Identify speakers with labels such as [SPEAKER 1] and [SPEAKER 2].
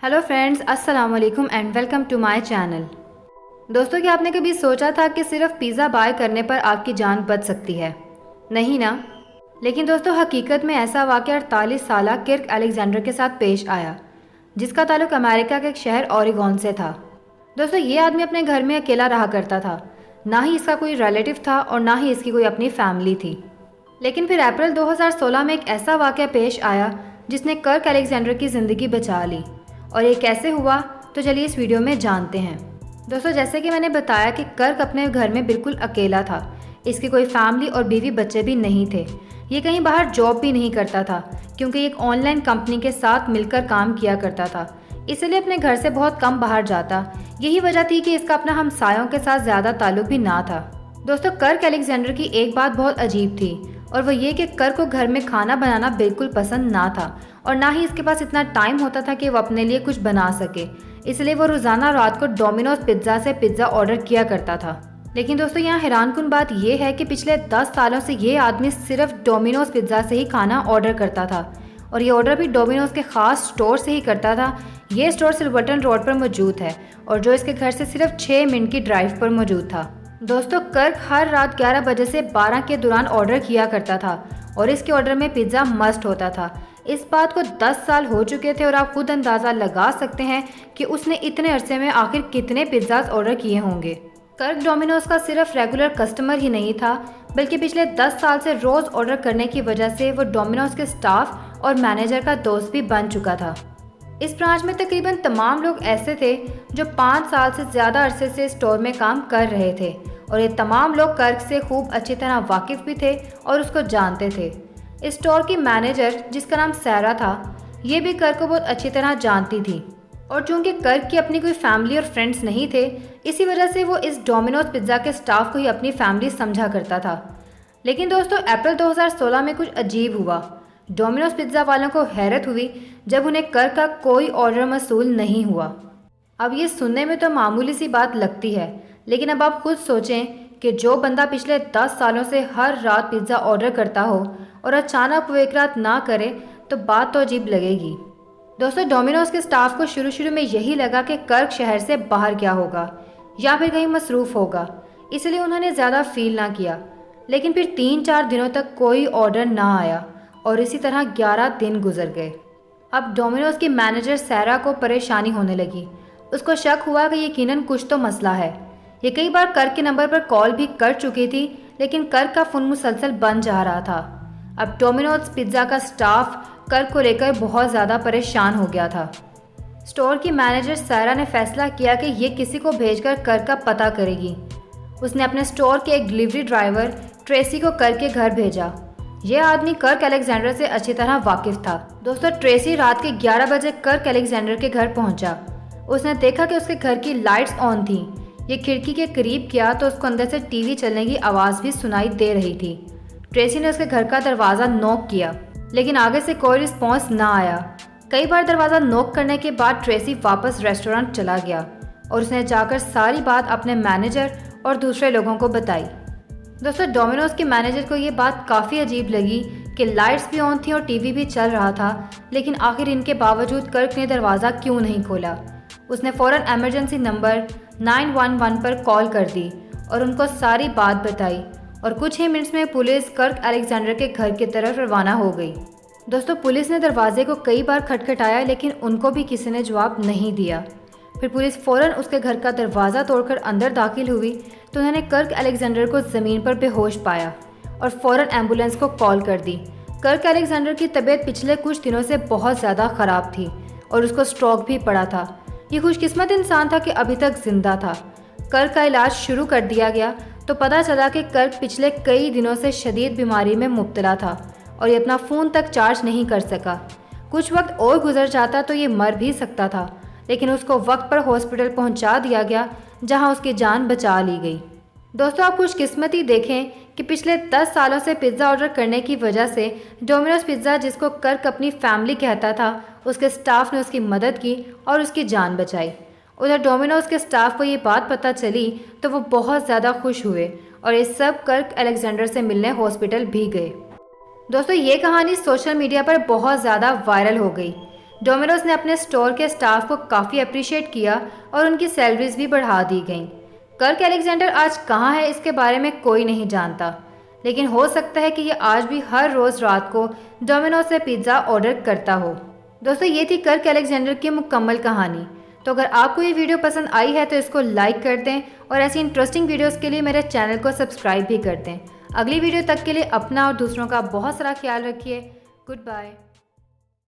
[SPEAKER 1] Hello friends, अस्सलाम वालेकुम and welcome to my channel. दोस्तों, क्या आपने कभी सोचा था कि सिर्फ पिज़्ज़ा बाय करने पर आपकी जान बच सकती है? नहीं ना। लेकिन दोस्तों, हकीकत में ऐसा वाक़या 48 साला किर्क अलेक्जेंडर के साथ पेश आया, जिसका ताल्लुक अमेरिका के एक शहर ओरेगोन से था। दोस्तों, ये आदमी अपने घर में अकेला रहा करता था। ना ही इसका कोई रिलेटिव था और ना ही इसकी कोई अपनी फैमिली थी। लेकिन फिर अप्रैल 2016 में एक ऐसा वाक़या पेश आया जिसने किर्क अलेक्जेंडर की ज़िंदगी बचा ली। और ये कैसे हुआ, तो चलिए इस वीडियो में जानते हैं। दोस्तों, जैसे कि मैंने बताया कि किर्क अपने घर में बिल्कुल अकेला था। इसकी कोई फैमिली और बीवी बच्चे भी नहीं थे। ये कहीं बाहर जॉब भी नहीं करता था, क्योंकि एक ऑनलाइन कंपनी के साथ मिलकर काम किया करता था, इसलिए अपने घर से बहुत कम बाहर जाता। यही वजह थी कि इसका अपना हमसायों के साथ ज़्यादा ताल्लुक भी ना था। दोस्तों, किर्क अलेक्जेंडर की एक बात बहुत अजीब थी, और वह ये कि किर्क को घर में खाना बनाना बिल्कुल पसंद ना था, और ना ही इसके पास इतना टाइम होता था कि वो अपने लिए कुछ बना सके। इसलिए वो रोज़ाना रात को डोमिनोज पिज़्ज़ा से पिज़्ज़ा ऑर्डर किया करता था। लेकिन दोस्तों, यहाँ हैरानकुन बात यह है कि पिछले 10 सालों से ये आदमी सिर्फ डोमिनोज पिज़्ज़ा से ही खाना ऑर्डर करता था, और ये ऑर्डर भी डोमिनोज के ख़ास स्टोर से ही करता था। ये स्टोर सिल्वर्टन रोड पर मौजूद है, और जो इसके घर से सिर्फ 6 मिनट की ड्राइव पर मौजूद था। दोस्तों, किर्क हर रात 11 बजे से 12 के दौरान ऑर्डर किया करता था, और इसके ऑर्डर में पिज़्ज़ा मस्ट होता था। इस बात को 10 साल हो चुके थे, और आप खुद अंदाज़ा लगा सकते हैं कि उसने इतने अरसे में आखिर कितने पिज़्ज़ाज ऑर्डर किए होंगे। किर्क डोमिनोज का सिर्फ रेगुलर कस्टमर ही नहीं था, बल्कि पिछले 10 साल से रोज़ ऑर्डर करने की वजह से वो डोमिनोज के स्टाफ और मैनेजर का दोस्त भी बन चुका था। इस ब्रांच में तकरीबन तमाम लोग ऐसे थे जो 5 साल से ज़्यादा अरसे से स्टोर में काम कर रहे थे, और ये तमाम लोग किर्क से खूब अच्छी तरह वाकिफ़ भी थे और उसको जानते थे। इस स्टोर की मैनेजर, जिसका नाम सैरा था, ये भी किर्क को बहुत अच्छी तरह जानती थी, और चूंकि किर्क की अपनी कोई फैमिली और फ्रेंड्स नहीं थे, इसी वजह से वो इस डोमिनोज पिज़्ज़ा के स्टाफ को ही अपनी फैमिली समझा करता था। लेकिन दोस्तों, अप्रैल 2016 में कुछ अजीब हुआ। डोमिनोज पिज़्ज़ा वालों को हैरत हुई जब उन्हें किर्क का कोई ऑर्डर मसूल नहीं हुआ। अब ये सुनने में तो मामूली सी बात लगती है, लेकिन अब आप खुद सोचें कि जो बंदा पिछले 10 सालों से हर रात पिज़्ज़ा ऑर्डर करता हो और अचानक वो एक रात ना करे, तो बात तो अजीब लगेगी। दोस्तों, डोमिनोज के स्टाफ को शुरू में यही लगा कि किर्क शहर से बाहर गया होगा या फिर कहीं मसरूफ़ होगा, इसलिए उन्होंने ज़्यादा फील ना किया। लेकिन फिर 3-4 दिनों तक कोई ऑर्डर ना आया, और इसी तरह 11 दिन गुजर गए। अब डोमिनोज की मैनेजर सैरा को परेशानी होने लगी। उसको शक हुआ कि यकीनन कुछ तो मसला है। ये कई बार किर्क के नंबर पर कॉल भी कर चुकी थी, लेकिन किर्क का फ़ोन मुसलसल बंद जा रहा था। अब डोमिनोज पिज़्ज़ा का स्टाफ किर्क को लेकर बहुत ज़्यादा परेशान हो गया था। स्टोर की मैनेजर सैरा ने फैसला किया कि ये किसी को भेजकर किर्क का पता करेगी। उसने अपने स्टोर के एक डिलीवरी ड्राइवर ट्रेसी को किर्क के घर भेजा। यह आदमी किर्क अलेक्जेंडर से अच्छी तरह वाकिफ था। दोस्तों, ट्रेसी रात के 11 बजे किर्क अलेक्जेंडर के घर पहुंचा। उसने देखा कि उसके घर की लाइट्स ऑन थी। ये खिड़की के करीब गया तो उसको अंदर से टीवी चलने की आवाज़ भी सुनाई दे रही थी। ट्रेसी ने उसके घर का दरवाज़ा नॉक किया, लेकिन आगे से कोई रिस्पॉन्स ना आया। कई बार दरवाज़ा नॉक करने के बाद ट्रेसी वापस रेस्टोरेंट चला गया, और उसने जाकर सारी बात अपने मैनेजर और दूसरे लोगों को बताई। दोस्तों, डोमिनोज के मैनेजर को ये बात काफ़ी अजीब लगी कि लाइट्स भी ऑन थी और टीवी भी चल रहा था, लेकिन आखिर इनके बावजूद किर्क ने दरवाज़ा क्यों नहीं खोला। उसने फ़ौरन एमरजेंसी नंबर 911 पर कॉल कर दी और उनको सारी बात बताई, और कुछ ही मिनट्स में पुलिस किर्क अलेक्जेंडर के घर की तरफ रवाना हो गई। दोस्तों, पुलिस ने दरवाजे को कई बार खटखटाया, लेकिन उनको भी किसी ने जवाब नहीं दिया। फिर पुलिस फ़ौरन उसके घर का दरवाज़ा तोड़कर अंदर दाखिल हुई तो उन्होंने किर्क अलेक्जेंडर को ज़मीन पर बेहोश पाया और फ़ौरन एम्बुलेंस को कॉल कर दी। किर्क अलेक्जेंडर की तबीयत पिछले कुछ दिनों से बहुत ज़्यादा ख़राब थी, और उसको स्ट्रोक भी पड़ा था। ये खुशकिस्मत इंसान था कि अभी तक जिंदा था। किर्क का इलाज शुरू कर दिया गया तो पता चला कि किर्क पिछले कई दिनों से शदीद बीमारी में मुब्तला था, और ये अपना फ़ोन तक चार्ज नहीं कर सका। कुछ वक्त और गुजर जाता तो ये मर भी सकता था, लेकिन उसको वक्त पर हॉस्पिटल पहुंचा दिया गया, जहां उसकी जान बचा ली गई। दोस्तों, आप खुशकिस्मती देखें कि पिछले 10 सालों से पिज़्ज़ा ऑर्डर करने की वजह से डोमिनोज पिज़्ज़ा, जिसको किर्क अपनी फैमिली कहता था, उसके स्टाफ ने उसकी मदद की और उसकी जान बचाई। उधर डोमिनोज के स्टाफ को ये बात पता चली तो वो बहुत ज़्यादा खुश हुए, और ये सब किर्क अलेक्जेंडर से मिलने हॉस्पिटल भी गए। दोस्तों, ये कहानी सोशल मीडिया पर बहुत ज़्यादा वायरल हो गई, डोमिनोज़ ने अपने स्टोर के स्टाफ को काफ़ी अप्रिशिएट किया और उनकी सैलरीज भी बढ़ा दी गईं। कर्क एलेक्जेंडर आज कहाँ है इसके बारे में कोई नहीं जानता, लेकिन हो सकता है कि ये आज भी हर रोज़ रात को डोमिनोज से पिज़्ज़ा ऑर्डर करता हो। दोस्तों, ये थी कर्क एलेक्जेंडर की मुकम्मल कहानी। तो अगर आपको ये वीडियो पसंद आई है तो इसको लाइक कर दें और ऐसी इंटरेस्टिंग वीडियोस के लिए मेरे चैनल को सब्सक्राइब भी कर दें। अगली वीडियो तक के लिए अपना और दूसरों का बहुत सारा ख्याल रखिए। Good bye.